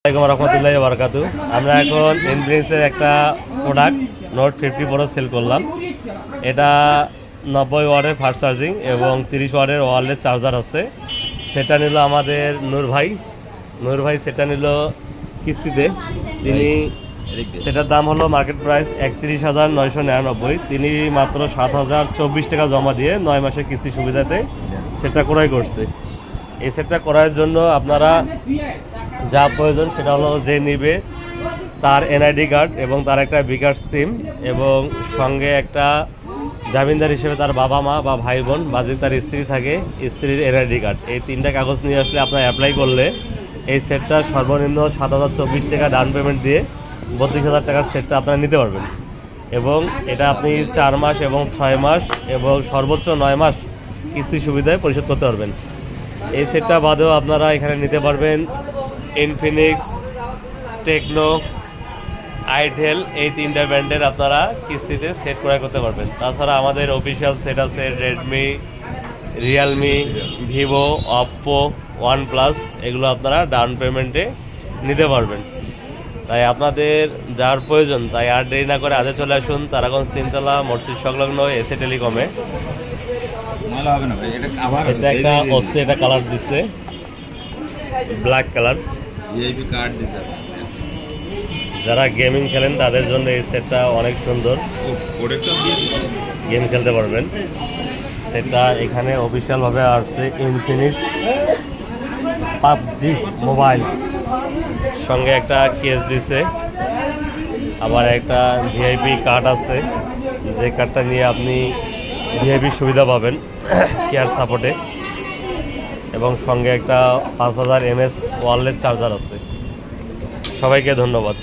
আসসালামু আলাইকুম রহমতুল্লাহি ওয়া বারাকাতুহু। আমরা এখন ইনফিনিক্সের একটা প্রোডাক্ট নোট 50 প্রো সেল করলাম। এটা 90 ওয়াটের ফাস্ট চার্জিং এবং 30 ওয়াটের ওয়্যারলেস চার্জার আছে। সেটা নিল আমাদের নূর ভাই সেটা নিল কিস্তিতে। তিনি সেটার দাম হলো মার্কেট প্রাইস 31,999। তিনি মাত্র 7,024 টাকা জমা দিয়ে 9 মাসের কিস্তি সুবিধাতে সেটা ক্রয় করছে। এই সেটটা করার জন্য আপনারা যা প্রয়োজন সেটা হলো যে নিবে তার এনআইডি কার্ড এবং তার একটা বিকাশ সিম এবং সঙ্গে একটা জামিনদার হিসেবে তার বাবা মা বা ভাই বোন বা যদি তার স্ত্রী থাকে স্ত্রীর এনআইডি কার্ড, এই তিনটা কাগজ নিয়ে আসলে আপনার অ্যাপ্লাই করলে এই সেটটা সর্বনিম্ন 7,024 টাকা ডাউন পেমেন্ট দিয়ে 32,000 টাকার সেটটা আপনারা নিতে পারবেন। এবং এটা আপনি 4 মাস এবং 6 মাস এবং সর্বোচ্চ 9 মাস কিস্তি সুবিধায় পরিশোধ করতে পারবেন। এই সেটটা বাদেও আপনারা এখানে নিতে পারবেন ইনফিনিক্স, টেকনো, আইটেল, এই তিনটা ব্র্যান্ডের আপনারা কিস্তিতে সেট ক্রয় করতে পারবেন। তাছাড়া আমাদের অফিসিয়াল সেট আছে Redmi, Realme, Vivo, Oppo, OnePlus, এগুলো আপনারা ডাউন পেমেন্টে নিতে পারবেন। তাই আপনাদের যার প্রয়োজন তাই আর দেরি না করে আজে চলে আসুন তারাগঞ্জ 3 তলা মসজিদ সংলগ্ন এসএ টেলিকমে। এটা একটা অস্থির একটা কালার দিচ্ছে, ব্ল্যাক কালার। যারা গেমিং খেলেন তাদের জন্য এই সেটটা অনেক সুন্দর, গেম খেলতে পারবেন। সেটটা এখানে অফিসিয়ালভাবে আসছে ইনফিনিক্স পাবজি মোবাইল, সঙ্গে একটা কেস দিছে, আবার একটা ভিআইপি কার্ড আছে, যে কার্ডটা নিয়ে আপনি ভিআইপি সুবিধা পাবেন কেয়ার সাপোর্টে, এবং সঙ্গে একটা 5000 mAh ওয়্যারলেস চার্জার আছে। সবাইকে ধন্যবাদ।